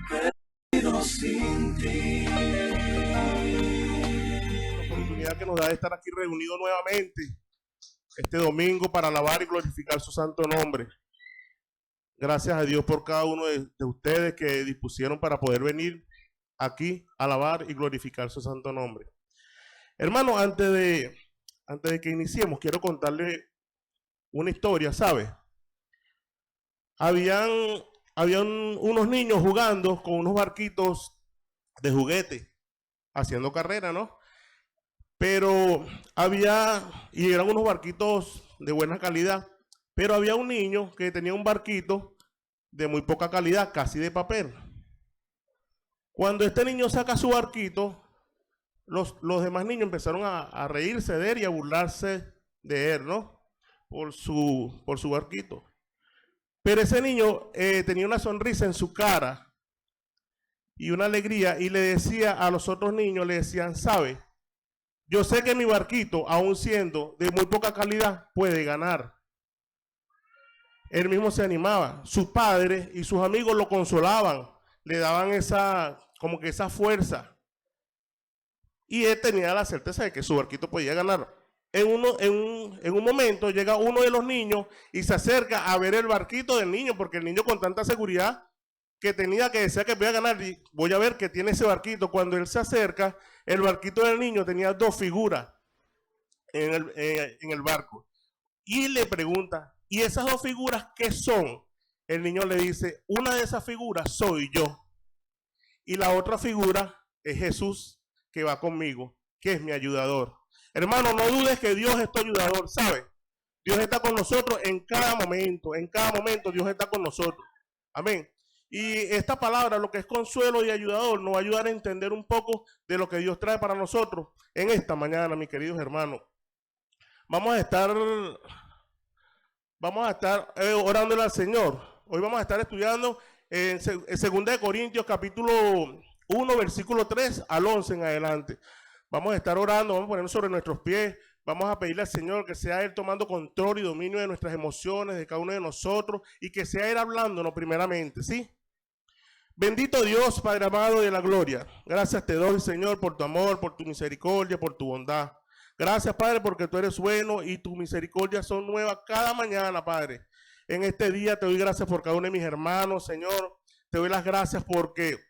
perdido sin ti. La oportunidad que nos da de estar aquí reunidos nuevamente este domingo para alabar y glorificar su santo nombre. Gracias a Dios por cada uno de ustedes que dispusieron para poder venir aquí a alabar y glorificar su santo nombre. Hermano, antes de que iniciemos, quiero contarle una historia, ¿sabe? Habían unos niños jugando con unos barquitos de juguete, haciendo carrera, ¿no? Pero y eran unos barquitos de buena calidad, pero había un niño que tenía un barquito de muy poca calidad, casi de papel. Cuando este niño saca su barquito, los demás niños empezaron a reírse de él y a burlarse de él, ¿no? Por su barquito. Pero ese niño tenía una sonrisa en su cara y una alegría, y le decía a los otros niños, le decían, ¿sabe? Yo sé que mi barquito, aun siendo de muy poca calidad, puede ganar. Él mismo se animaba. Su padre y sus amigos lo consolaban, le daban como que esa fuerza. Y él tenía la certeza de que su barquito podía ganar. En un momento llega uno de los niños y se acerca a ver el barquito del niño, porque el niño con tanta seguridad que decía que podía ganar, y voy a ver que tiene ese barquito. Cuando él se acerca, el barquito del niño tenía dos figuras en el barco. Y le pregunta, ¿y esas dos figuras qué son? El niño le dice, una de esas figuras soy yo. Y la otra figura es Jesús, que va conmigo, que es mi ayudador. Hermano, no dudes que Dios es tu ayudador, ¿sabes? Dios está con nosotros en cada momento Dios está con nosotros. Amén. Y esta palabra, lo que es consuelo y ayudador, nos va a ayudar a entender un poco de lo que Dios trae para nosotros en esta mañana, mis queridos hermanos. Vamos a estar orándole al Señor. Hoy vamos a estar estudiando en 2 Corintios capítulo 1, versículo 3 al 11 en adelante. Vamos a estar orando, vamos a ponernos sobre nuestros pies, vamos a pedirle al Señor que sea Él tomando control y dominio de nuestras emociones, de cada uno de nosotros, y que sea Él hablándonos primeramente, ¿sí? Bendito Dios, Padre amado de la gloria, gracias te doy, Señor, por tu amor, por tu misericordia, por tu bondad. Gracias, Padre, porque tú eres bueno y tus misericordias son nuevas cada mañana, Padre. En este día te doy gracias por cada uno de mis hermanos, Señor. Te doy las gracias porque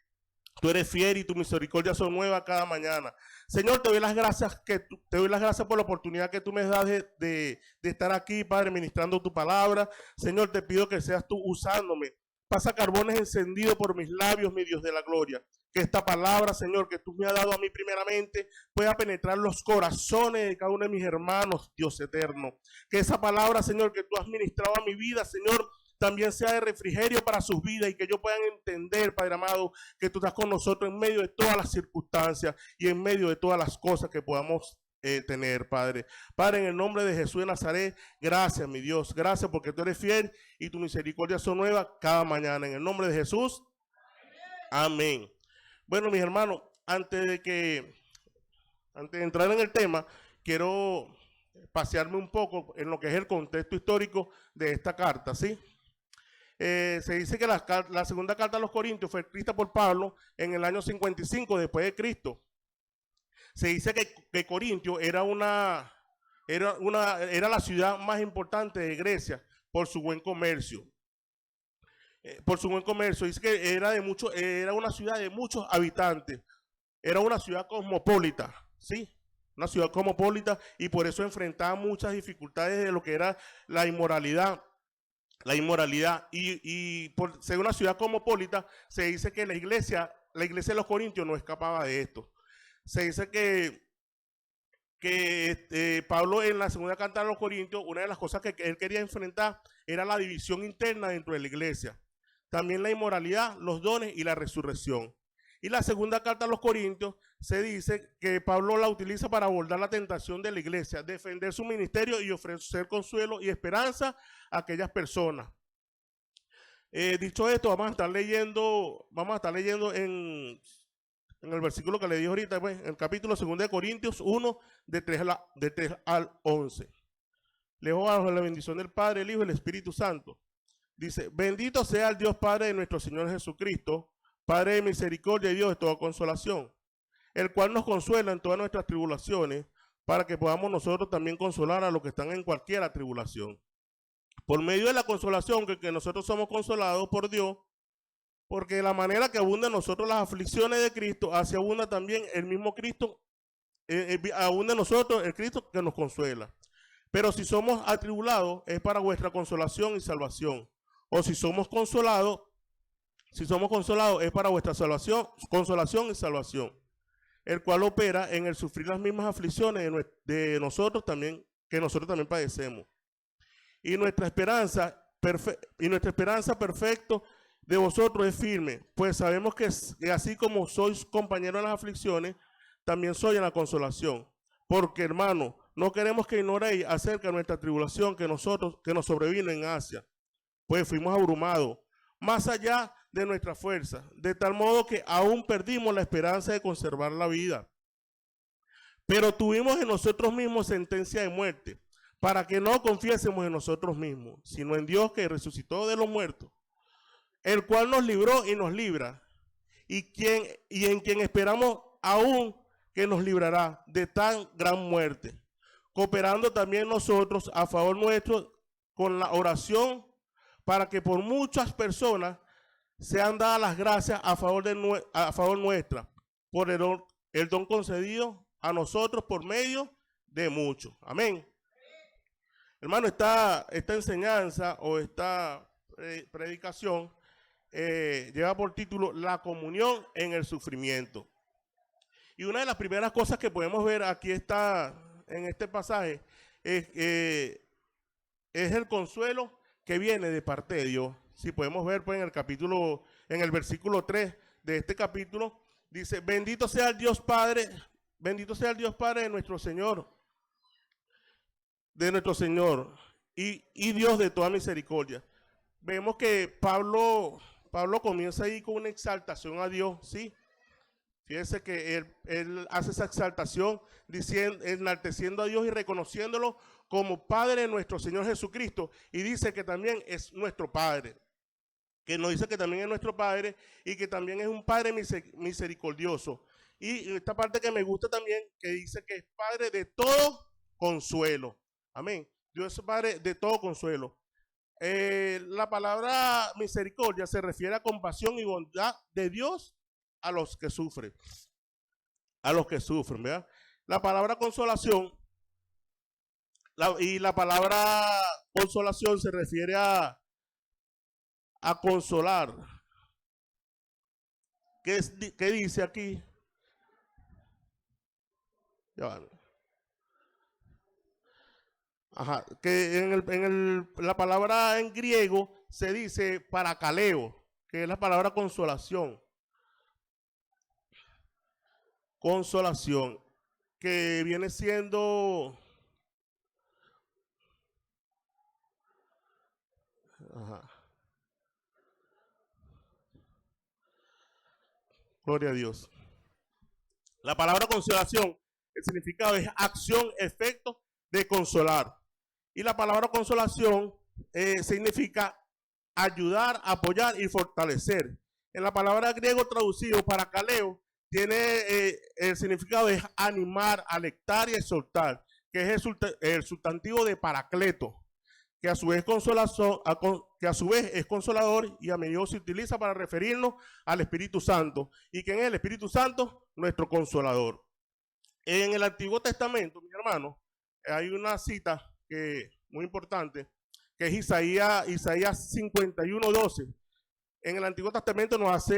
tú eres fiel y tus misericordias son nuevas cada mañana. Señor, te doy las gracias por la oportunidad que tú me das de estar aquí, Padre, ministrando tu palabra. Señor, te pido que seas tú usándome. Pasa carbones encendidos por mis labios, mi Dios de la gloria. Que esta palabra, Señor, que tú me has dado a mí primeramente, pueda penetrar los corazones de cada uno de mis hermanos, Dios eterno. Que esa palabra, Señor, que tú has ministrado a mi vida, Señor, también sea de refrigerio para sus vidas, y que ellos puedan entender, Padre amado, que tú estás con nosotros en medio de todas las circunstancias y en medio de todas las cosas que podamos tener, Padre. Padre, en el nombre de Jesús de Nazaret, gracias, mi Dios. Gracias porque tú eres fiel y tu misericordia son nuevas cada mañana. En el nombre de Jesús, amén. Bueno, mis hermanos, antes de entrar en el tema, quiero pasearme un poco en lo que es el contexto histórico de esta carta, ¿sí? Se dice que la segunda carta a los Corintios fue escrita por Pablo en el año 55 después de Cristo. Se dice que Corintio era la ciudad más importante de Grecia por su buen comercio. Dice que era una ciudad de muchos habitantes. Era una ciudad cosmopolita, ¿sí? Una ciudad cosmopolita, y por eso enfrentaba muchas dificultades de lo que era la inmoralidad. Y por ser una ciudad cosmopolita, se dice que la iglesia de los Corintios no escapaba de esto. Se dice que Pablo, en la segunda carta a los Corintios, una de las cosas que él quería enfrentar era la división interna dentro de la iglesia. También la inmoralidad, los dones y la resurrección. Y la segunda carta a los Corintios se dice que Pablo la utiliza para abordar la tentación de la iglesia, defender su ministerio y ofrecer consuelo y esperanza a aquellas personas. Dicho esto, vamos a estar leyendo en el versículo que le dije ahorita, pues, en el capítulo 2 de Corintios 1, de 3 al 11. Leo bajo la bendición del Padre, el Hijo y el Espíritu Santo. Dice: bendito sea el Dios Padre de nuestro Señor Jesucristo, Padre de misericordia y Dios de toda consolación, el cual nos consuela en todas nuestras tribulaciones, para que podamos nosotros también consolar a los que están en cualquier tribulación. Por medio de la consolación que nosotros somos consolados por Dios, porque de la manera que abundan en nosotros las aflicciones de Cristo, así abunda también el mismo Cristo, abunda en nosotros el Cristo que nos consuela. Pero si somos atribulados, es para vuestra consolación y salvación. O si somos consolados, es para vuestra salvación, consolación y salvación, el cual opera en el sufrir las mismas aflicciones de nosotros también, que nosotros también padecemos. Y nuestra esperanza perfecta de vosotros es firme, pues sabemos que así como sois compañeros en las aflicciones, también sois en la consolación. Porque, hermano, no queremos que ignoréis acerca de nuestra tribulación que nos sobrevino en Asia, pues fuimos abrumados más allá de nuestra fuerza, de tal modo que aún perdimos la esperanza de conservar la vida. Pero tuvimos en nosotros mismos sentencia de muerte, para que no confiésemos en nosotros mismos, sino en Dios que resucitó de los muertos, el cual nos libró y nos libra, y en quien esperamos aún que nos librará de tan gran muerte, cooperando también nosotros a favor nuestro con la oración, para que por muchas personas sean dadas las gracias a favor nuestra, por el don concedido a nosotros por medio de muchos. Amén. Hermano, esta enseñanza o esta predicación lleva por título La comunión en el sufrimiento. Y una de las primeras cosas que podemos ver aquí en este pasaje es el consuelo que viene de parte de Dios. Si podemos ver pues en el versículo 3 de este capítulo, dice: bendito sea el Dios Padre de nuestro Señor, y Dios de toda misericordia. Vemos que Pablo comienza ahí con una exaltación a Dios, ¿sí? Fíjense que él hace esa exaltación enalteciendo a Dios y reconociéndolo como Padre de nuestro Señor Jesucristo, y dice que también es nuestro Padre, que nos dice que también es nuestro Padre y que también es un Padre misericordioso. Y esta parte que me gusta también, que dice que es Padre de todo consuelo. Amén. Dios es Padre de todo consuelo. La palabra misericordia se refiere a compasión y bondad de Dios a los que sufren. ¿Verdad? La palabra consolación, la palabra consolación se refiere a consolar. ¿Qué dice aquí? Ya va. Ajá, que la palabra en griego se dice parakaleo, que es la palabra consolación. Consolación, que viene siendo... Ajá. Gloria a Dios. La palabra consolación, el significado es acción, efecto de consolar. Y la palabra consolación significa ayudar, apoyar y fortalecer. En la palabra griego traducido parakaleo tiene el significado de animar, alectar y exhortar, que es el sustantivo de paracleto, que a su vez es consolador, y a menudo se utiliza para referirnos al Espíritu Santo, y que en el Espíritu Santo nuestro consolador. En el Antiguo Testamento, mis hermanos, hay una cita muy importante, que es Isaías 51:12. En el Antiguo Testamento nos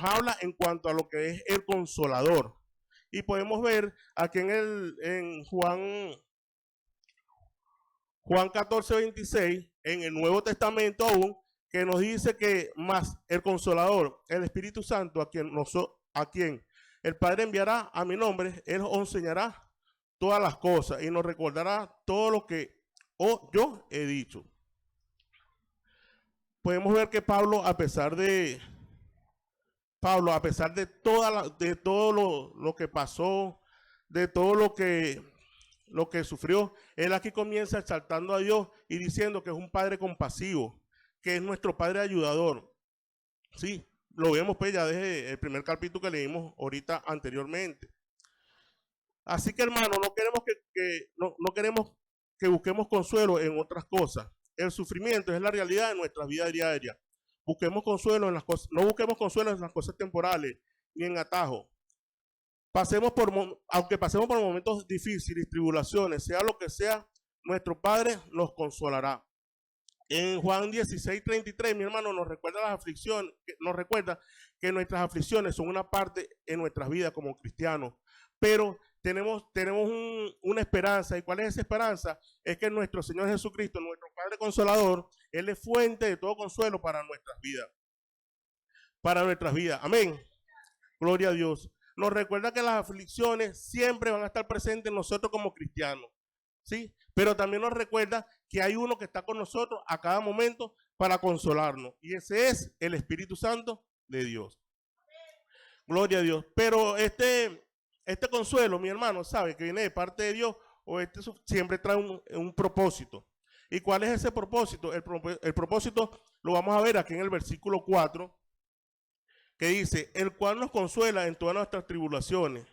habla en cuanto a lo que es el consolador. Y podemos ver aquí en Juan 14:26, en el Nuevo Testamento aún, que nos dice que más el consolador, el Espíritu Santo, a quien el Padre enviará a mi nombre, Él os enseñará todas las cosas y nos recordará todo lo que yo he dicho. Podemos ver que Pablo, a pesar de todo lo que pasó, de todo lo que sufrió, él aquí comienza exaltando a Dios y diciendo que es un Padre compasivo, que es nuestro Padre ayudador. Sí, lo vemos pues ya desde el primer capítulo que leímos ahorita anteriormente. Así que hermano, no queremos que busquemos consuelo en otras cosas. El sufrimiento es la realidad de nuestra vida diaria. Busquemos consuelo en las cosas, no busquemos consuelo en las cosas temporales ni en atajos. Aunque pasemos por momentos difíciles, tribulaciones, sea lo que sea, nuestro Padre nos consolará. En Juan 16:33, mi hermano, nos recuerda que nuestras aflicciones son una parte en nuestras vidas como cristianos, pero tenemos una esperanza. ¿Y cuál es esa esperanza? Es que nuestro Señor Jesucristo, nuestro Padre Consolador, Él es fuente de todo consuelo para nuestras vidas. Para nuestras vidas. Amén. Gloria a Dios. Nos recuerda que las aflicciones siempre van a estar presentes en nosotros como cristianos. ¿Sí? Pero también nos recuerda que hay uno que está con nosotros a cada momento para consolarnos. Y ese es el Espíritu Santo de Dios. Gloria a Dios. Pero este consuelo, mi hermano, sabe que viene de parte de Dios, o siempre trae un propósito. ¿Y cuál es ese propósito? El propósito lo vamos a ver aquí en el versículo 4, que dice, el cual nos consuela en todas nuestras tribulaciones,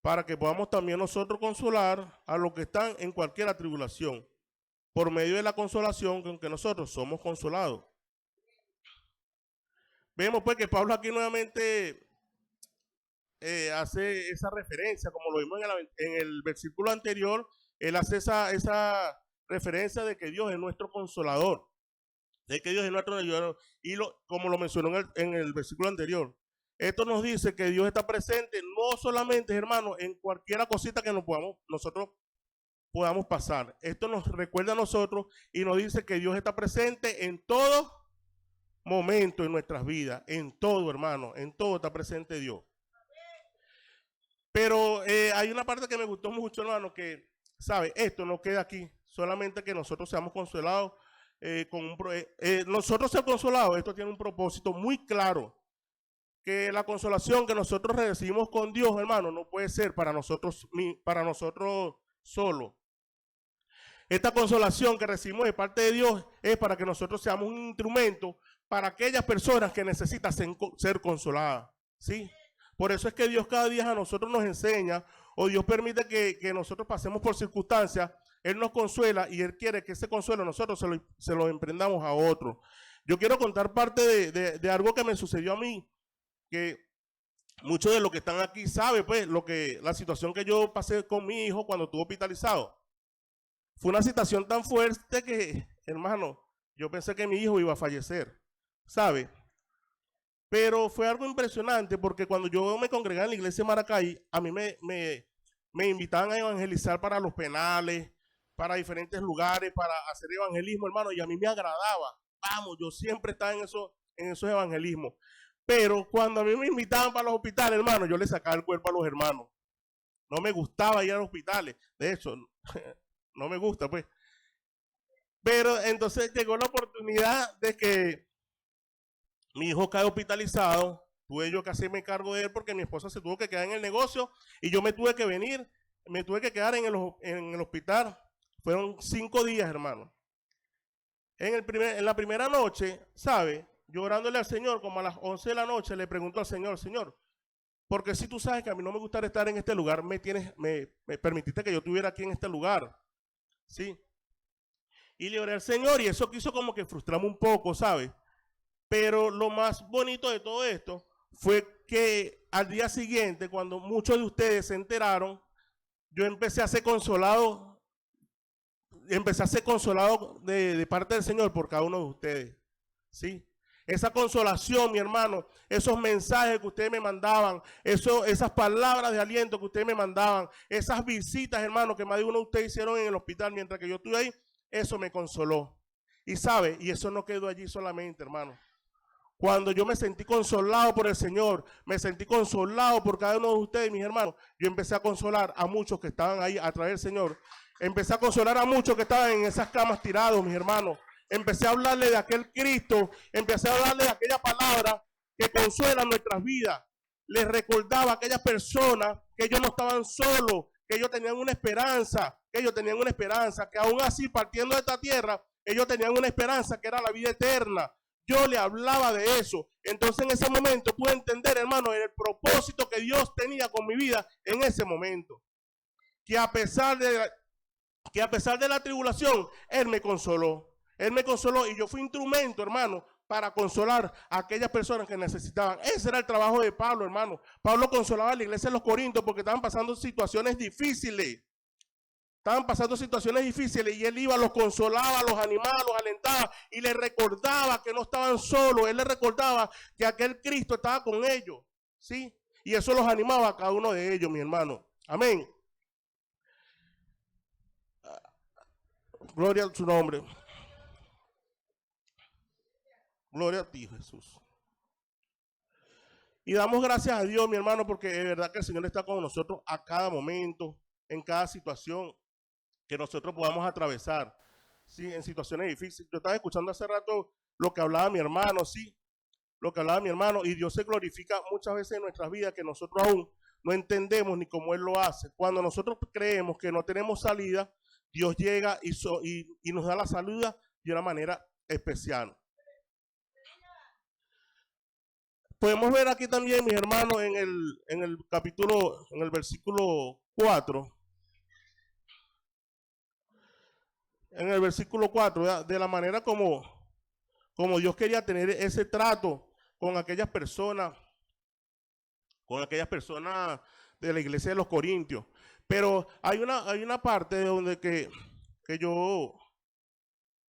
para que podamos también nosotros consolar a los que están en cualquier tribulación, por medio de la consolación con que nosotros somos consolados. Vemos pues que Pablo aquí nuevamente hace esa referencia, como lo vimos en el versículo anterior. Él hace esa referencia de que Dios es nuestro consolador, de que Dios es nuestro ayudador, y como lo mencionó en el versículo anterior, esto nos dice que Dios está presente no solamente, hermano, en cualquier cosita que nosotros podamos pasar. Esto nos recuerda a nosotros y nos dice que Dios está presente en todo momento en nuestras vidas, en todo, hermano, en todo está presente Dios. Pero hay una parte que me gustó mucho, hermano, que, ¿sabe? Esto no queda aquí, solamente que nosotros seamos consolados. Nosotros ser consolados, esto tiene un propósito muy claro, que la consolación que nosotros recibimos con Dios, hermano, no puede ser para nosotros solo. Esta consolación que recibimos de parte de Dios es para que nosotros seamos un instrumento para aquellas personas que necesitan ser consoladas, ¿sí? Por eso es que Dios cada día a nosotros nos enseña, o Dios permite que nosotros pasemos por circunstancias. Él nos consuela y Él quiere que ese consuelo nosotros se lo emprendamos a otros. Yo quiero contar parte de algo que me sucedió a mí, que muchos de los que están aquí saben, pues, la situación que yo pasé con mi hijo cuando estuvo hospitalizado. Fue una situación tan fuerte que, hermano, yo pensé que mi hijo iba a fallecer, ¿sabe? Pero fue algo impresionante porque cuando yo me congregaba en la iglesia de Maracay, a mí me invitaban a evangelizar para los penales, para diferentes lugares, para hacer evangelismo, hermano, y a mí me agradaba. Vamos, yo siempre estaba en esos evangelismos. Pero cuando a mí me invitaban para los hospitales, hermano, yo le sacaba el cuerpo a los hermanos. No me gustaba ir a los hospitales. De hecho, no me gusta, pues. Pero entonces llegó la oportunidad de que mi hijo cae hospitalizado. Tuve yo que hacerme cargo de él porque mi esposa se tuvo que quedar en el negocio y yo me tuve que venir, me tuve que quedar en el hospital. Fueron 5 días, hermano. En la primera noche, ¿sabe? Yo orándole al Señor, como a las 11 de la noche, le pregunto al Señor, Señor, porque si tú sabes que a mí no me gustaría estar en este lugar, me permitiste que yo estuviera aquí en este lugar, ¿sí? Y le oré al Señor y eso quiso como que frustrarme un poco, ¿sabe? Pero lo más bonito de todo esto fue que al día siguiente, cuando muchos de ustedes se enteraron, yo empecé a ser consolado de parte del Señor por cada uno de ustedes, ¿sí? Esa consolación, mi hermano, esos mensajes que ustedes me mandaban, esas palabras de aliento que ustedes me mandaban, esas visitas, hermano, que más de uno de ustedes hicieron en el hospital mientras que yo estuve ahí, eso me consoló. Y sabe, y eso no quedó allí solamente, hermano. Cuando yo me sentí consolado por el Señor, me sentí consolado por cada uno de ustedes, mis hermanos, yo empecé a consolar a muchos que estaban ahí a través del Señor. Empecé a consolar a muchos que estaban en esas camas tirados, mis hermanos. Empecé a hablarle de aquel Cristo, empecé a hablarle de aquella palabra que consuela nuestras vidas. Les recordaba a aquellas personas que ellos no estaban solos, que ellos tenían una esperanza, que aún así partiendo de esta tierra, ellos tenían una esperanza que era la vida eterna. yo le hablaba de eso. Entonces en ese momento pude entender, hermano, el propósito que Dios tenía con mi vida en ese momento. Que a pesar de la tribulación, Él me consoló. Él me consoló y yo fui instrumento, hermano, para consolar a aquellas personas que necesitaban. Ese era el trabajo de Pablo, hermano. Pablo consolaba a la iglesia de los Corintios porque estaban pasando situaciones difíciles. Estaban pasando situaciones difíciles y él iba, los consolaba, los animaba, los alentaba y les recordaba que no estaban solos. Él les recordaba que aquel Cristo estaba con ellos, ¿sí? Y eso los animaba a cada uno de ellos, mi hermano. Amén. Gloria a su nombre. Gloria a ti, Jesús. Y damos gracias a Dios, mi hermano, porque es verdad que el Señor está con nosotros a cada momento, en cada situación que nosotros podamos atravesar, ¿sí? En situaciones difíciles. Yo estaba escuchando hace rato lo que hablaba mi hermano, ¿sí? Lo que hablaba mi hermano, y Dios se glorifica muchas veces en nuestras vidas que nosotros aún no entendemos ni cómo Él lo hace. Cuando nosotros creemos que no tenemos salida, Dios llega y nos da la salida de una manera especial. Podemos ver aquí también, mis hermanos, en el capítulo, en el versículo 4, en el versículo 4, ¿verdad? De la manera como Dios quería tener ese trato con aquellas personas de la iglesia de los Corintios. Pero hay una parte donde que yo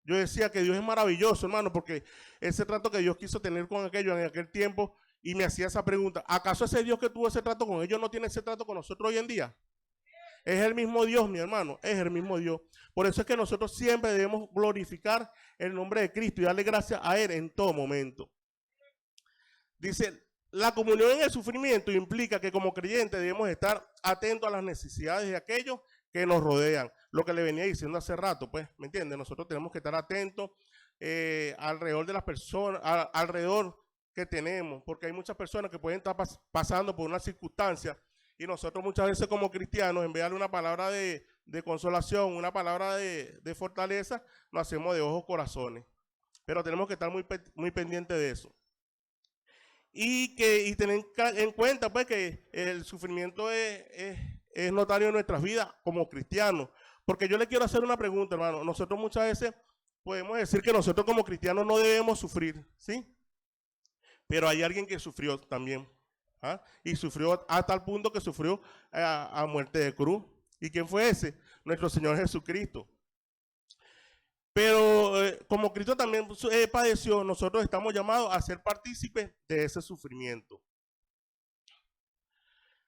decía que Dios es maravilloso, hermano, porque ese trato que Dios quiso tener con aquellos en aquel tiempo, y me hacía esa pregunta, ¿acaso ese Dios que tuvo ese trato con ellos no tiene ese trato con nosotros hoy en día? Es el mismo Dios, mi hermano, es el mismo Dios. Por eso es que nosotros siempre debemos glorificar el nombre de Cristo y darle gracias a Él en todo momento. Dice, la comunión en el sufrimiento implica que como creyentes debemos estar atentos a las necesidades de aquellos que nos rodean. Lo que le venía diciendo hace rato, pues, ¿me entiendes? Nosotros tenemos que estar atentos alrededor de las personas, alrededor que tenemos, porque hay muchas personas que pueden estar pasando por una circunstancia y nosotros muchas veces como cristianos, en vez de darle una palabra de consolación, una palabra de fortaleza, lo hacemos de ojos corazones. Pero tenemos que estar muy pendientes de eso. Y tener en cuenta pues que el sufrimiento es notario en nuestras vidas como cristianos. Porque yo le quiero hacer una pregunta, hermano. Nosotros muchas veces podemos decir que nosotros como cristianos no debemos sufrir, ¿sí? Pero hay alguien que sufrió también. ¿Ah? Y sufrió a tal punto que sufrió a muerte de cruz. ¿Y quién fue ese? Nuestro Señor Jesucristo. Pero como Cristo también padeció, nosotros estamos llamados a ser partícipes de ese sufrimiento.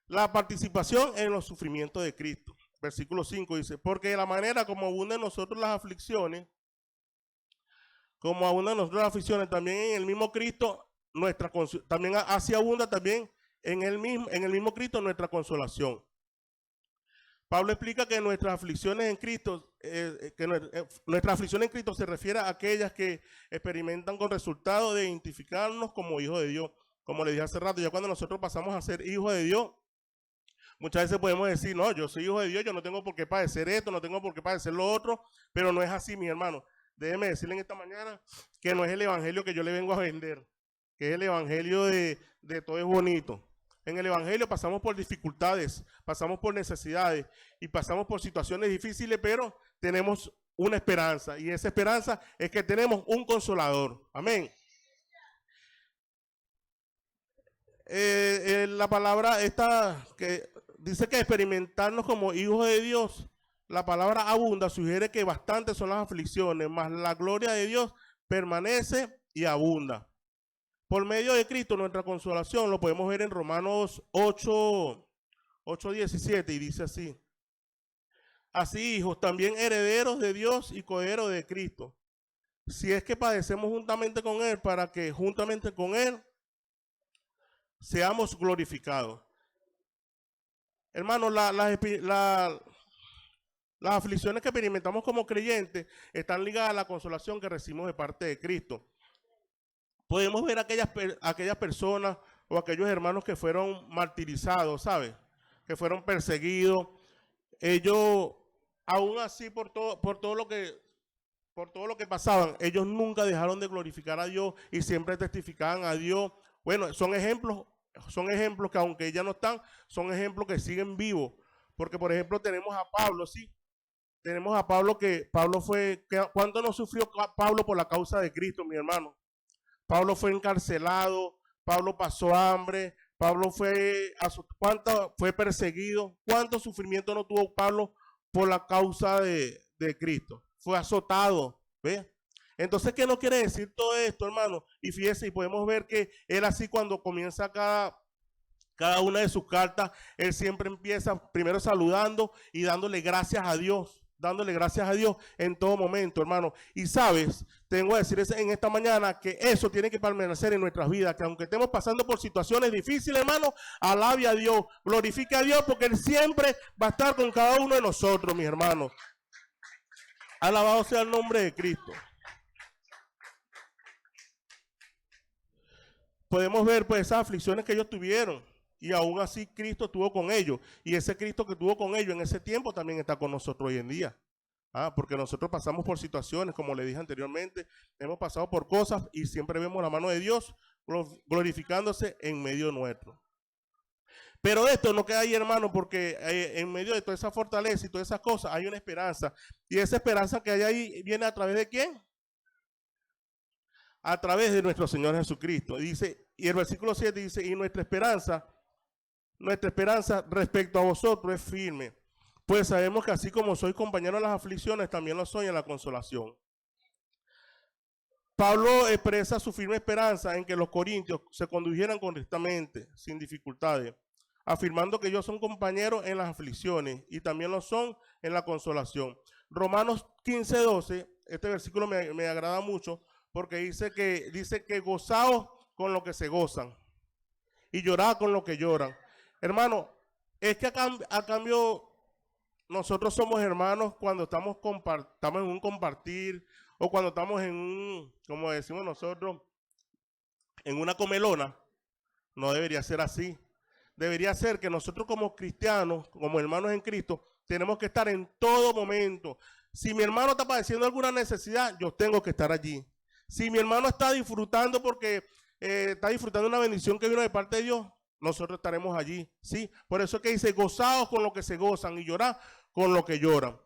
La participación en los sufrimientos de Cristo. Versículo 5 dice, porque de la manera como abundan en nosotros las aflicciones, también en el mismo Cristo, también así abunda también en el mismo Cristo nuestra consolación. Pablo explica que nuestras aflicciones en Cristo, nuestra aflicción en Cristo se refiere a aquellas que experimentan con resultado de identificarnos como hijos de Dios. Como le dije hace rato, ya cuando nosotros pasamos a ser hijos de Dios, muchas veces podemos decir, no, yo soy hijo de Dios, yo no tengo por qué padecer esto, no tengo por qué padecer lo otro, pero no es así, mi hermano. Déjeme decirle en esta mañana que no es el evangelio que yo le vengo a vender, que es el evangelio de todo es bonito. En el evangelio pasamos por dificultades, pasamos por necesidades y pasamos por situaciones difíciles, pero tenemos una esperanza, y esa esperanza es que tenemos un consolador. Amén. La palabra esta que dice que experimentarnos como hijos de Dios, la palabra abunda sugiere que bastantes son las aflicciones, mas la gloria de Dios permanece y abunda. Por medio de Cristo, nuestra consolación lo podemos ver en Romanos 8:17, y dice así. Así, hijos, también herederos de Dios y coherederos de Cristo. Si es que padecemos juntamente con Él, para que juntamente con Él seamos glorificados. Hermanos, las aflicciones que experimentamos como creyentes están ligadas a la consolación que recibimos de parte de Cristo. Podemos ver aquellas personas o aquellos hermanos que fueron martirizados, ¿sabes? Que fueron perseguidos. Ellos, aún así, por todo lo que por todo lo que pasaban, ellos nunca dejaron de glorificar a Dios y siempre testificaban a Dios. Bueno, son ejemplos que aunque ya no están, son ejemplos que siguen vivos. Porque, por ejemplo, tenemos a Pablo, ¿sí? Tenemos a Pablo ¿cuánto no sufrió Pablo por la causa de Cristo, mi hermano? Pablo fue encarcelado, Pablo pasó hambre, Pablo fue perseguido. ¿Cuánto sufrimiento no tuvo Pablo por la causa de Cristo? Fue azotado, ¿ve? Entonces, ¿qué nos quiere decir todo esto, hermano? Y fíjese, y podemos ver que él así cuando comienza cada una de sus cartas, él siempre empieza primero saludando y dándole gracias a Dios en todo momento, hermano. Y sabes, tengo que decir en esta mañana que eso tiene que permanecer en nuestras vidas, que aunque estemos pasando por situaciones difíciles, hermano, alabe a Dios, glorifique a Dios, porque Él siempre va a estar con cada uno de nosotros, mis hermanos. Alabado sea el nombre de Cristo. Podemos ver pues esas aflicciones que ellos tuvieron y aún así Cristo estuvo con ellos, y ese Cristo que estuvo con ellos en ese tiempo también está con nosotros hoy en día. Porque nosotros pasamos por situaciones, como le dije anteriormente, hemos pasado por cosas y siempre vemos la mano de Dios glorificándose en medio nuestro. Pero esto no queda ahí, hermano, porque en medio de toda esa fortaleza y todas esas cosas hay una esperanza, y esa esperanza que hay ahí viene a través de ¿quién? A través de nuestro Señor Jesucristo. Y el versículo 7 dice, y nuestra esperanza respecto a vosotros es firme, pues sabemos que así como sois compañeros en las aflicciones, también lo soy en la consolación. Pablo expresa su firme esperanza en que los corintios se condujeran correctamente, sin dificultades, afirmando que ellos son compañeros en las aflicciones y también lo son en la consolación. Romanos 15:12, este versículo me agrada mucho, porque dice que gozaos con lo que se gozan y llorad con lo que lloran. Hermano, es que a cambio nosotros somos hermanos cuando estamos en un compartir, o cuando estamos en un, como decimos nosotros, en una comelona. No debería ser así. Debería ser que nosotros como cristianos, como hermanos en Cristo, tenemos que estar en todo momento. Si mi hermano está padeciendo alguna necesidad, yo tengo que estar allí. Si mi hermano está disfrutando porque está disfrutando una bendición que vino de parte de Dios, nosotros estaremos allí, ¿sí? Por eso es que dice, gozaos con lo que se gozan y llorad con lo que lloran.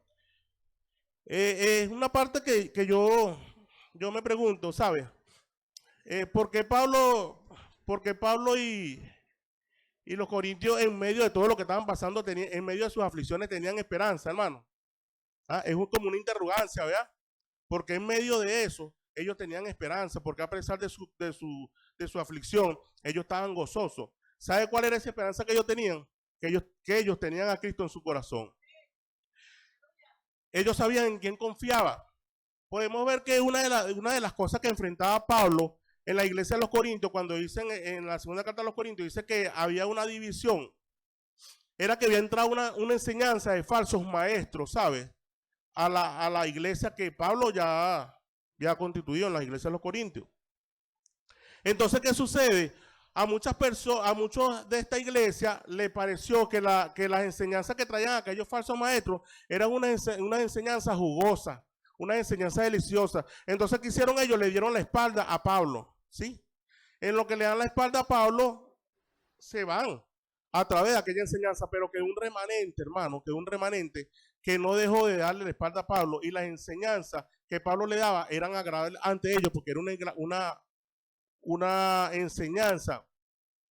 Es una parte que yo me pregunto, ¿sabes? ¿Por qué Pablo y los corintios, en medio de todo lo que estaban pasando, en medio de sus aflicciones, tenían esperanza, hermano? Es como una interrogancia, ¿verdad? Porque en medio de eso, ellos tenían esperanza, porque a pesar de su aflicción, ellos estaban gozosos. ¿Sabe cuál era esa esperanza que ellos tenían? Que ellos tenían a Cristo en su corazón. Ellos sabían en quién confiaba. Podemos ver que una de las cosas que enfrentaba Pablo en la iglesia de los Corintios, cuando dicen en la segunda carta de los Corintios, dice que había una división. Era que había entrado una enseñanza de falsos maestros, ¿sabes? A la iglesia que Pablo ya había constituido, en la iglesia de los Corintios. Entonces, ¿qué sucede? A muchos de esta iglesia le pareció que las enseñanzas que traían aquellos falsos maestros eran una enseñanza jugosa, una enseñanza deliciosa. Entonces, ¿qué hicieron ellos? Le dieron la espalda a Pablo, ¿sí? En lo que le dan la espalda a Pablo, se van a través de aquella enseñanza, pero que un remanente, hermano, que no dejó de darle la espalda a Pablo, y las enseñanzas que Pablo le daba eran agradables ante ellos, porque era una enseñanza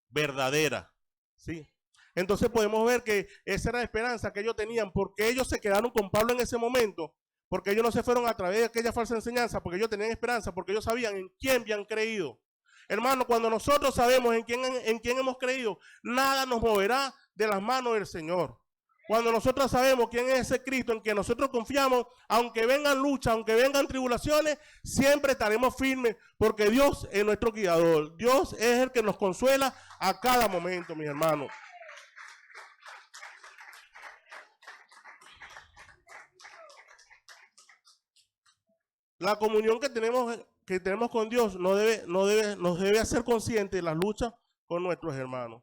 verdadera, ¿sí? Entonces podemos ver que esa era la esperanza que ellos tenían, porque ellos se quedaron con Pablo en ese momento, porque ellos no se fueron a través de aquella falsa enseñanza, porque ellos tenían esperanza, porque ellos sabían en quién habían creído. Hermano, cuando nosotros sabemos en quién hemos creído, nada nos moverá de las manos del Señor. Cuando nosotros sabemos quién es ese Cristo en que nosotros confiamos, aunque vengan luchas, aunque vengan tribulaciones, siempre estaremos firmes, porque Dios es nuestro guiador. Dios es el que nos consuela a cada momento, mis hermanos. La comunión que tenemos con Dios nos debe hacer conscientes de las luchas con nuestros hermanos.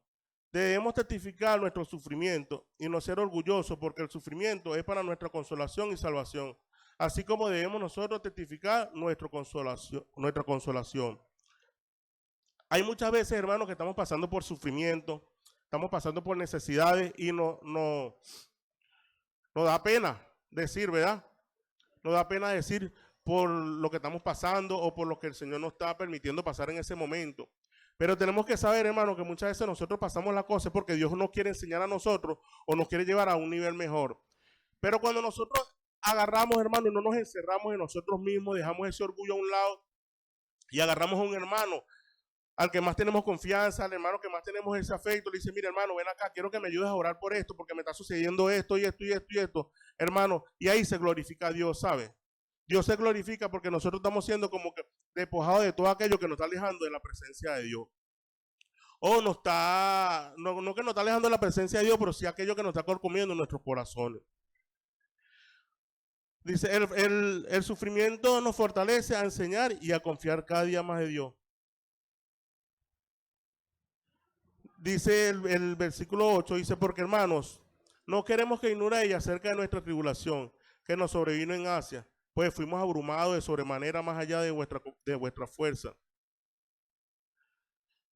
Debemos testificar nuestro sufrimiento y no ser orgullosos, porque el sufrimiento es para nuestra consolación y salvación. así como debemos nosotros testificar nuestra consolación. Hay muchas veces, hermanos, que estamos pasando por sufrimiento, estamos pasando por necesidades y nos da pena decir, ¿verdad? Nos da pena decir por lo que estamos pasando o por lo que el Señor nos está permitiendo pasar en ese momento. Pero tenemos que saber, hermano, que muchas veces nosotros pasamos las cosas porque Dios nos quiere enseñar a nosotros o nos quiere llevar a un nivel mejor. Pero cuando nosotros agarramos, hermano, y no nos encerramos en nosotros mismos, dejamos ese orgullo a un lado y agarramos a un hermano al que más tenemos confianza, al hermano que más tenemos ese afecto, le dice, mira hermano, ven acá, quiero que me ayudes a orar por esto, porque me está sucediendo esto y esto y esto y esto, hermano, y ahí se glorifica a Dios, ¿sabe? Dios se glorifica porque nosotros estamos siendo como que despojados de todo aquello que nos está alejando de la presencia de Dios. O no que nos está alejando de la presencia de Dios, pero sí aquello que nos está corcomiendo en nuestros corazones. Dice, el sufrimiento nos fortalece a enseñar y a confiar cada día más de Dios. Dice el versículo 8, dice, porque hermanos, no queremos que ignoréis acerca de nuestra tribulación, que nos sobrevino en Asia, pues fuimos abrumados de sobremanera más allá de vuestra fuerza.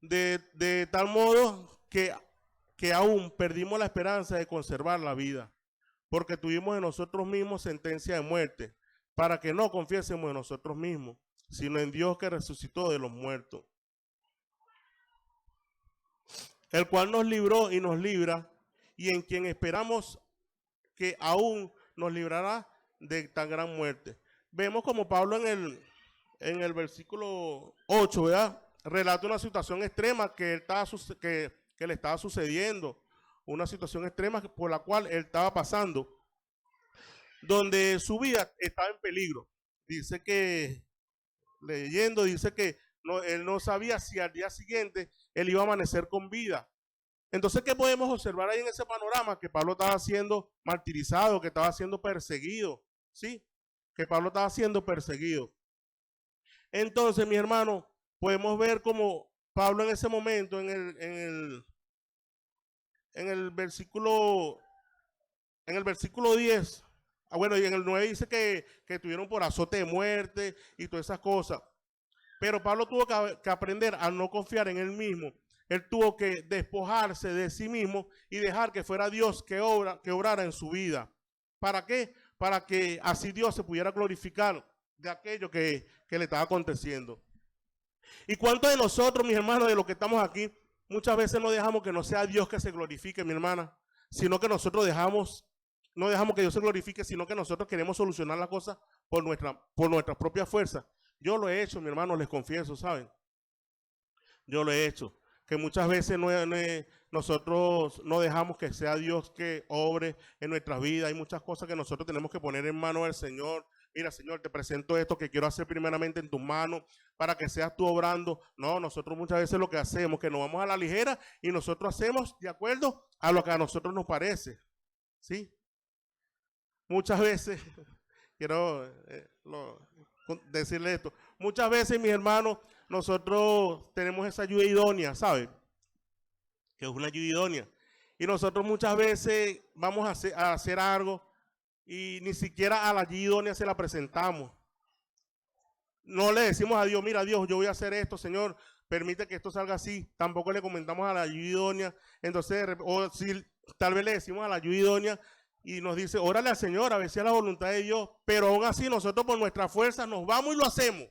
De tal modo que aún perdimos la esperanza de conservar la vida, porque tuvimos en nosotros mismos sentencia de muerte, para que no confiésemos en nosotros mismos, sino en Dios que resucitó de los muertos, el cual nos libró y nos libra, y en quien esperamos que aún nos librará de tan gran muerte. Vemos como Pablo en el versículo 8, ¿verdad? Relata una situación extrema que le estaba sucediendo, una situación extrema por la cual él estaba pasando, donde su vida estaba en peligro. Dice que, leyendo, dice que él no sabía si al día siguiente él iba a amanecer con vida. Entonces, ¿qué podemos observar ahí en ese panorama? Que Pablo estaba siendo martirizado, que estaba siendo perseguido, ¿sí? Que Pablo estaba siendo perseguido. Entonces, mi hermano, podemos ver como Pablo en ese momento, en el versículo 10, bueno, y en el 9 dice que tuvieron por azote de muerte y todas esas cosas. Pero Pablo tuvo que aprender a no confiar en él mismo. Él tuvo que despojarse de sí mismo y dejar que fuera Dios que obrara en su vida. ¿Para qué? Para que así Dios se pudiera glorificar de aquello que le estaba aconteciendo. ¿Y cuántos de nosotros, mis hermanos, de los que estamos aquí, muchas veces no dejamos que no sea Dios que se glorifique, mi hermana, sino que nosotros no dejamos que Dios se glorifique, sino que nosotros queremos solucionar la cosa por nuestra propia fuerza? Yo lo he hecho, mi hermano, les confieso, ¿saben? Yo lo he hecho. Que muchas veces nosotros no dejamos que sea Dios que obre en nuestras vidas. Hay muchas cosas que nosotros tenemos que poner en manos del Señor. Mira, Señor, te presento esto que quiero hacer primeramente en tus manos para que seas tú obrando. No, nosotros muchas veces lo que hacemos, que nos vamos a la ligera y nosotros hacemos de acuerdo a lo que a nosotros nos parece. ¿Sí? Muchas veces, quiero decirle esto, muchas veces, mis hermanos, nosotros tenemos esa ayuda idónea, ¿sabe? Que es una ayuda idónea. Y nosotros muchas veces vamos a hacer algo y ni siquiera a la ayuda idónea se la presentamos. No le decimos a Dios, mira Dios, yo voy a hacer esto, Señor, permite que esto salga así. Tampoco le comentamos a la ayuda idónea. Entonces, o si tal vez le decimos a la ayuda idónea y nos dice, órale al Señor, a ver si es la voluntad de Dios. Pero aún así nosotros por nuestra fuerza nos vamos y lo hacemos.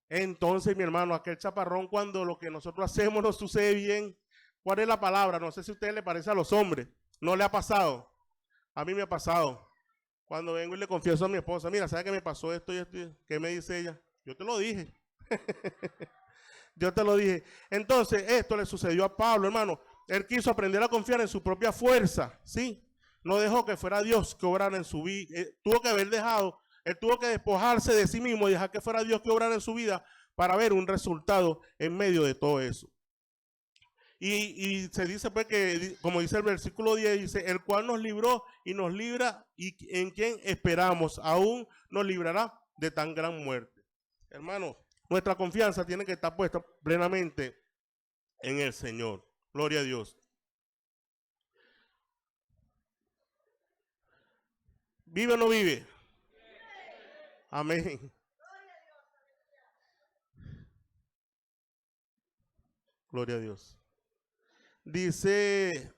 Entonces, mi hermano, aquel chaparrón, cuando lo que nosotros hacemos no sucede bien, ¿cuál es la palabra? No sé si a usted le parece a los hombres. ¿No le ha pasado? A mí me ha pasado. Cuando vengo y le confieso a mi esposa, mira, ¿sabe que me pasó esto y esto? ¿Qué me dice ella? Yo te lo dije. Yo te lo dije. Entonces, esto le sucedió a Pablo, hermano. Él quiso aprender a confiar en su propia fuerza, ¿sí? No dejó que fuera Dios que obrara en su vida. Tuvo que haber dejado, él tuvo que despojarse de sí mismo y dejar que fuera Dios que obrara en su vida para ver un resultado en medio de todo eso. Y se dice pues que, como dice el versículo 10, dice, el cual nos libró y nos libra y en quien esperamos, aún nos librará de tan gran muerte. Hermano, nuestra confianza tiene que estar puesta plenamente en el Señor. Gloria a Dios. ¿Vive o no vive? Amén. Gloria a Dios. Dice,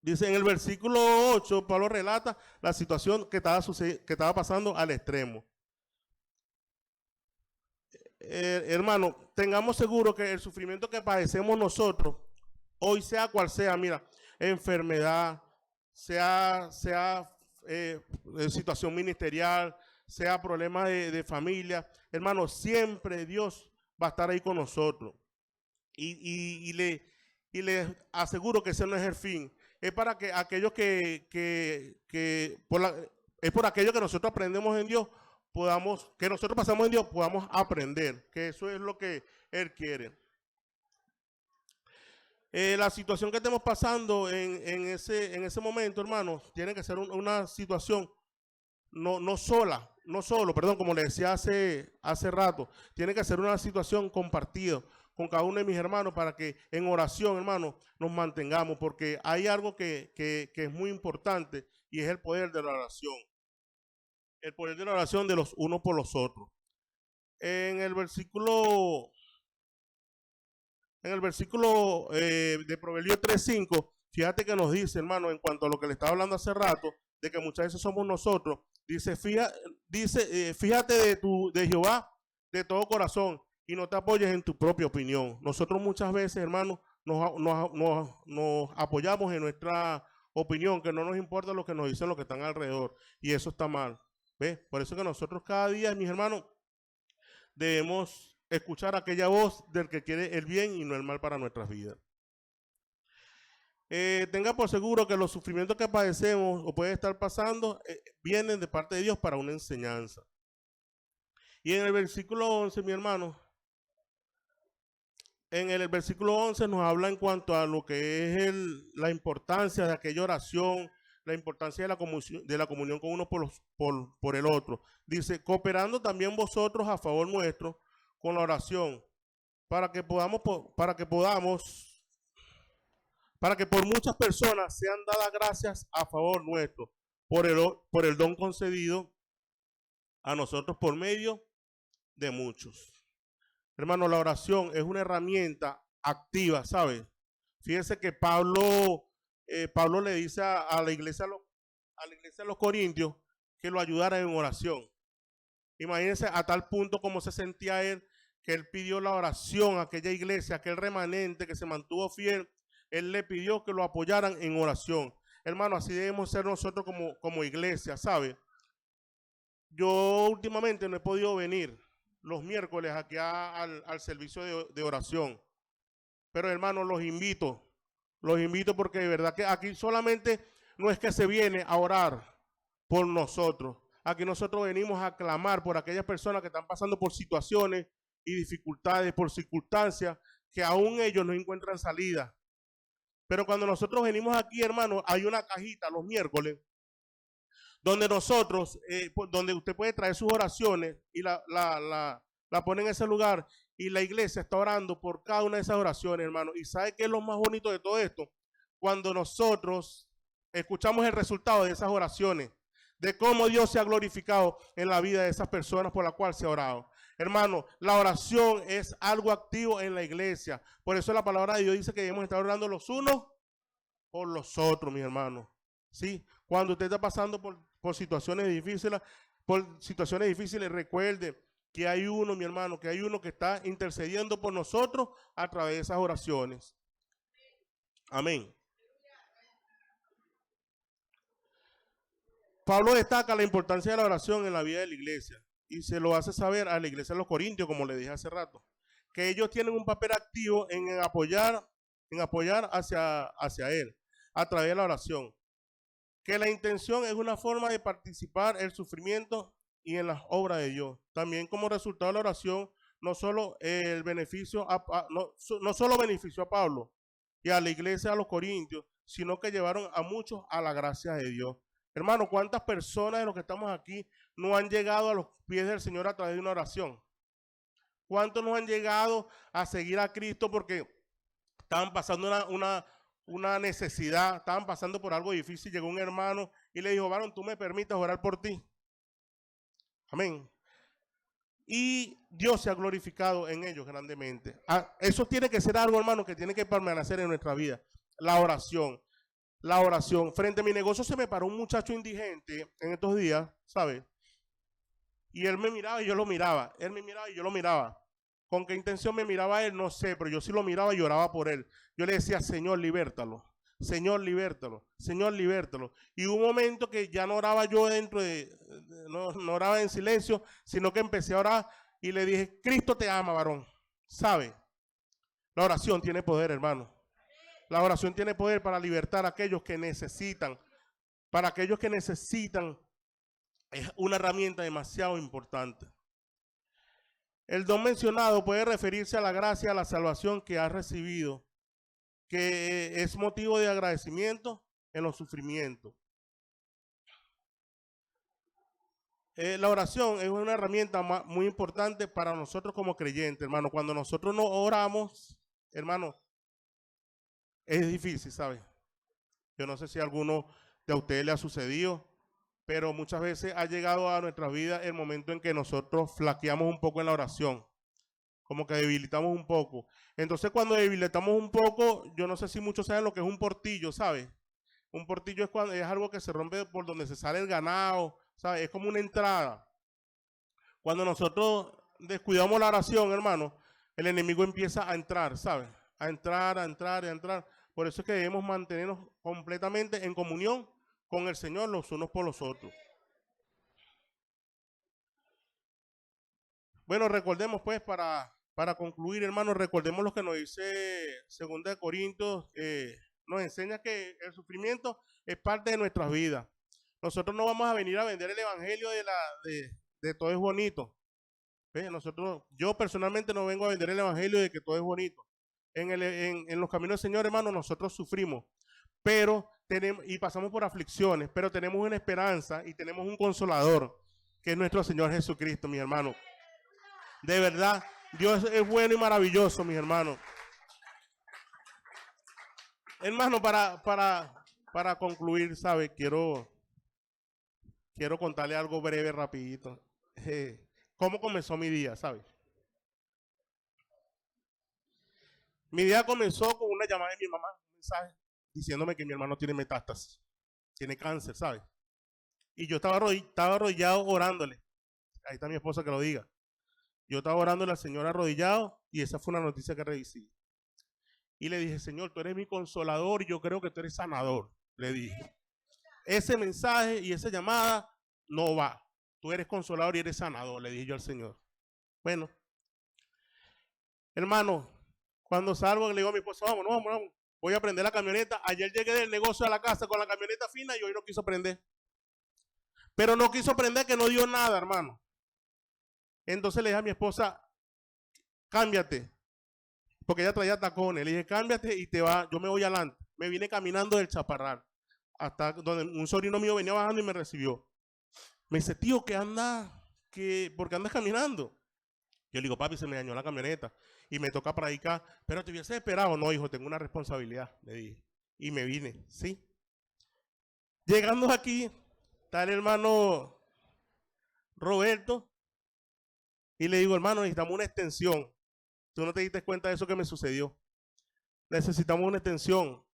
dice en el versículo 8, Pablo relata la situación que estaba pasando al extremo. Hermano, tengamos seguro que el sufrimiento que padecemos nosotros, hoy sea cual sea, mira, enfermedad, sea situación ministerial, sea problema de familia, hermano, siempre Dios va a estar ahí con nosotros. Y le aseguro que ese no es el fin. Es para que aquellos es por aquello que nosotros aprendemos en Dios, que nosotros pasamos en Dios, podamos aprender, que eso es lo que Él quiere. La situación que estemos pasando en ese momento, hermanos, tiene que ser una situación no solo, perdón, como le decía hace rato, tiene que ser una situación compartida con cada uno de mis hermanos para que en oración, hermanos, nos mantengamos, porque hay algo que es muy importante y es el poder de la oración. El poder de la oración de los unos por los otros. En el versículo de Proverbios 3:5, fíjate que nos dice, hermano, en cuanto a lo que le estaba hablando hace rato, de que muchas veces somos nosotros, dice, fíjate de Jehová de todo corazón y no te apoyes en tu propia opinión. Nosotros muchas veces, hermano, nos apoyamos en nuestra opinión, que no nos importa lo que nos dicen los que están alrededor, y eso está mal. ¿Ves? Por eso que nosotros cada día, mis hermanos, debemos escuchar aquella voz del que quiere el bien y no el mal para nuestras vidas. Tenga por seguro que los sufrimientos que padecemos o puede estar pasando vienen de parte de Dios para una enseñanza. Y en el versículo 11, mi hermano, en el versículo 11 nos habla en cuanto a lo que es la importancia de aquella oración, la importancia de la comunión con uno por el otro. Dice, cooperando también vosotros a favor nuestro con la oración, para que por muchas personas sean dadas gracias a favor nuestro, por el don concedido a nosotros por medio de muchos. Hermano, la oración es una herramienta activa, ¿sabes? Fíjense que Pablo le dice a la iglesia de los Corintios que lo ayudara en oración. Imagínense a tal punto como se sentía él, que él pidió la oración a aquella iglesia, a aquel remanente que se mantuvo fiel. Él le pidió que lo apoyaran en oración. Hermano, así debemos ser nosotros como iglesia, ¿sabe? Yo últimamente no he podido venir los miércoles aquí al servicio de oración. Pero hermano, los invito porque de verdad que aquí solamente no es que se viene a orar por nosotros. Aquí nosotros venimos a clamar por aquellas personas que están pasando por situaciones y dificultades, por circunstancias que aún ellos no encuentran salida. Pero cuando nosotros venimos aquí, hermano, hay una cajita los miércoles donde donde usted puede traer sus oraciones y la pone en ese lugar y la iglesia está orando por cada una de esas oraciones, hermano. ¿Y sabe qué es lo más bonito de todo esto? Cuando nosotros escuchamos el resultado de esas oraciones, de cómo Dios se ha glorificado en la vida de esas personas por las cuales se ha orado. Hermano, la oración es algo activo en la iglesia. Por eso la palabra de Dios dice que debemos estar orando los unos por los otros, mis hermanos. ¿Sí? Cuando usted está pasando por situaciones difíciles, recuerde que hay uno, mi hermano, que hay uno que está intercediendo por nosotros a través de esas oraciones. Amén. Pablo destaca la importancia de la oración en la vida de la iglesia y se lo hace saber a la iglesia de los Corintios, como le dije hace rato, que ellos tienen un papel activo en apoyar hacia él a través de la oración. Que la intención es una forma de participar en el sufrimiento y en las obras de Dios. También como resultado de la oración, no solo benefició a Pablo y a la iglesia de los Corintios, sino que llevaron a muchos a la gracia de Dios. Hermano, ¿cuántas personas de los que estamos aquí no han llegado a los pies del Señor a través de una oración? ¿Cuántos no han llegado a seguir a Cristo porque estaban pasando una necesidad, estaban pasando por algo difícil? Llegó un hermano y le dijo, varón, ¿tú me permites orar por ti? Amén. Y Dios se ha glorificado en ellos grandemente. Eso tiene que ser algo, hermano, que tiene que permanecer en nuestra vida. La oración. La oración. Frente a mi negocio se me paró un muchacho indigente en estos días, ¿sabes? Y él me miraba y yo lo miraba. Él me miraba y yo lo miraba. ¿Con qué intención me miraba él? No sé, pero yo sí lo miraba y lloraba por él. Yo le decía, Señor, libértalo. Señor, libértalo. Señor, libértalo. Y hubo un momento que ya no oraba yo no oraba en silencio, sino que empecé a orar y le dije, Cristo te ama, varón. ¿Sabe? La oración tiene poder, hermano. La oración tiene poder para libertar a aquellos que necesitan. Para aquellos que necesitan, es una herramienta demasiado importante. El don mencionado puede referirse a la gracia, a la salvación que has recibido, que es motivo de agradecimiento en los sufrimientos. La oración es una herramienta muy importante para nosotros como creyentes, hermano. Cuando nosotros no oramos, hermano, es difícil, ¿sabes? Yo no sé si a alguno de ustedes le ha sucedido, pero muchas veces ha llegado a nuestra vida el momento en que nosotros flaqueamos un poco en la oración, como que debilitamos un poco. Entonces cuando debilitamos un poco, yo no sé si muchos saben lo que es un portillo, ¿sabes? Un portillo es algo que se rompe por donde se sale el ganado, ¿sabes? Es como una entrada. Cuando nosotros descuidamos la oración, hermano, el enemigo empieza a entrar, ¿sabes? A entrar, a entrar, a entrar. Por eso es que debemos mantenernos completamente en comunión con el Señor los unos por los otros. Bueno, recordemos pues para concluir, hermano, recordemos lo que nos dice 2 Corintios, nos enseña que el sufrimiento es parte de nuestras vidas. Nosotros no vamos a venir a vender el evangelio de todo es bonito. Yo personalmente no vengo a vender el evangelio de que todo es bonito. En los caminos del Señor, hermano, nosotros sufrimos, pero y pasamos por aflicciones, pero tenemos una esperanza y tenemos un consolador, que es nuestro Señor Jesucristo, mi hermano. De verdad, Dios es bueno y maravilloso, mis hermanos. Hermano, para concluir, ¿sabe? Quiero contarle algo breve, rapidito. ¿Cómo comenzó mi día, sabe? Mi día comenzó con una llamada de mi mamá, un mensaje, diciéndome que mi hermano tiene metástasis, tiene cáncer, ¿sabe? Y yo estaba arrodillado orándole. Ahí está mi esposa que lo diga. Yo estaba orándole al Señor arrodillado y esa fue una noticia que recibí. Y le dije, Señor, tú eres mi consolador y yo creo que tú eres sanador. Le dije, ese mensaje y esa llamada no va. Tú eres consolador y eres sanador, le dije yo al Señor. Bueno, hermano, cuando salgo le digo a mi esposa, vamos. Voy a prender la camioneta. Ayer llegué del negocio a la casa con la camioneta fina y hoy no quiso prender. Pero no quiso prender que no dio nada, hermano. Entonces le dije a mi esposa, cámbiate. Porque ella traía tacones. Le dije, cámbiate y yo me voy adelante. Me vine caminando del Chaparral hasta donde un sobrino mío venía bajando y me recibió. Me dice, tío, ¿por qué andas caminando? Yo le digo, papi, se me dañó la camioneta y me toca predicar. Pero te hubiese esperado. No, hijo, tengo una responsabilidad, le dije. Y me vine, ¿sí? Llegando aquí, está el hermano Roberto y le digo, hermano, necesitamos una extensión. Tú no te diste cuenta de eso que me sucedió. Necesitamos una extensión.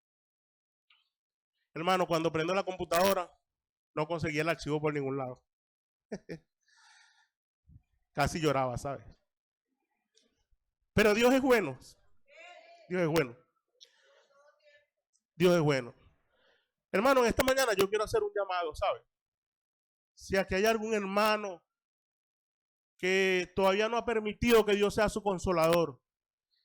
Hermano, cuando prendo la computadora, no conseguía el archivo por ningún lado. Casi lloraba, ¿sabes? Pero Dios es bueno. Dios es bueno. Dios es bueno. Hermano, en esta mañana yo quiero hacer un llamado, ¿sabes? Si aquí hay algún hermano que todavía no ha permitido que Dios sea su consolador,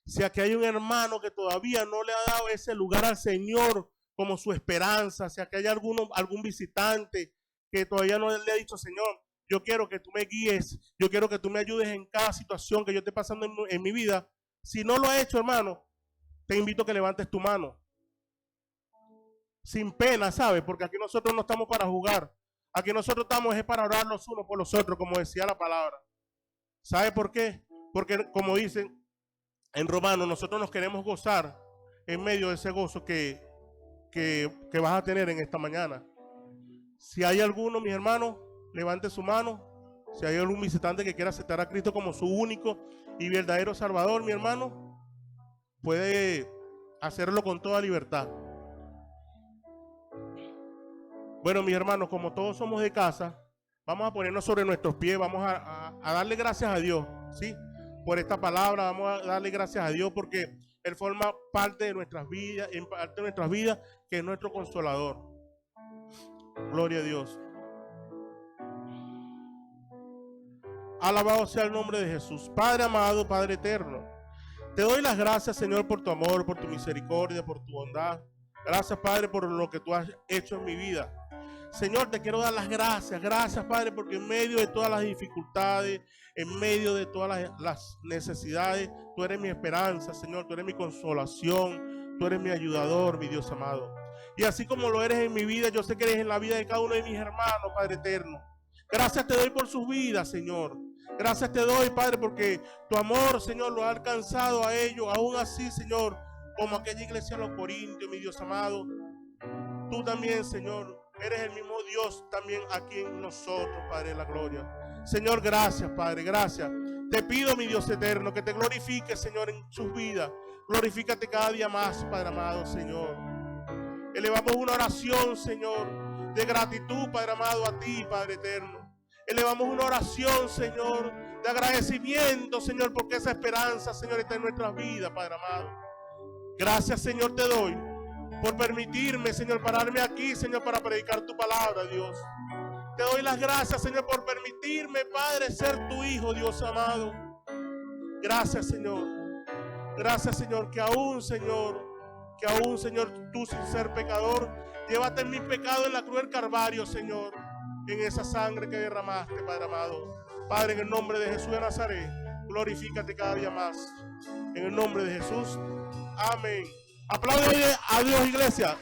si aquí hay un hermano que todavía no le ha dado ese lugar al Señor como su esperanza, si aquí hay algún visitante que todavía no le ha dicho, Señor, yo quiero que tú me guíes, yo quiero que tú me ayudes en cada situación que yo esté pasando en mi vida. Si no lo has hecho, hermano, te invito a que levantes tu mano. Sin pena, ¿sabes? Porque aquí nosotros no estamos para jugar. Aquí nosotros estamos es para orar los unos por los otros, como decía la palabra. ¿Sabe por qué? Porque como dicen en Romanos, nosotros nos queremos gozar en medio de ese gozo que vas a tener en esta mañana. Si hay alguno, mis hermanos, levante su mano. Si hay algún visitante que quiera aceptar a Cristo como su único y verdadero Salvador, mi hermano, puede hacerlo con toda libertad. Bueno, mis hermanos, como todos somos de casa, vamos a ponernos sobre nuestros pies, vamos a darle gracias a Dios, ¿sí? Por esta palabra, vamos a darle gracias a Dios porque Él forma parte de nuestras vidas, en parte de nuestras vidas, que es nuestro consolador. Gloria a Dios. Alabado sea el nombre de Jesús. Padre amado, Padre eterno, te doy las gracias, Señor, por tu amor, por tu misericordia, por tu bondad. Gracias, Padre, por lo que tú has hecho en mi vida. Señor, te quiero dar las gracias. Gracias, Padre, porque en medio de todas las dificultades, en medio de todas las necesidades, tú eres mi esperanza, Señor. Tú eres mi consolación. Tú eres mi ayudador, mi Dios amado. Y así como lo eres en mi vida, yo sé que eres en la vida de cada uno de mis hermanos, Padre eterno. Gracias te doy por sus vidas, Señor. Gracias te doy, Padre, porque tu amor, Señor, lo ha alcanzado a ellos. Aún así, Señor, como aquella iglesia de los Corintios, mi Dios amado. Tú también, Señor, eres el mismo Dios también aquí en nosotros, Padre de la gloria. Señor, gracias, Padre, gracias. Te pido, mi Dios eterno, que te glorifiques, Señor, en sus vidas. Glorifícate cada día más, Padre amado, Señor. Elevamos una oración, Señor, de gratitud, Padre amado, a ti, Padre eterno. Elevamos una oración, Señor, de agradecimiento, Señor, porque esa esperanza, Señor, está en nuestras vidas, Padre amado. Gracias, Señor, te doy por permitirme, Señor, pararme aquí, Señor, para predicar tu palabra, Dios. Te doy las gracias, Señor, por permitirme, Padre, ser tu hijo, Dios amado. Gracias, Señor. Gracias, Señor, que aún, Señor, tú sin ser pecador, llévate mi pecado en la cruz del Calvario, Señor, en esa sangre que derramaste, Padre amado. Padre, en el nombre de Jesús de Nazaret, glorifícate cada día más. En el nombre de Jesús, amén. Aplaude a Dios, iglesia.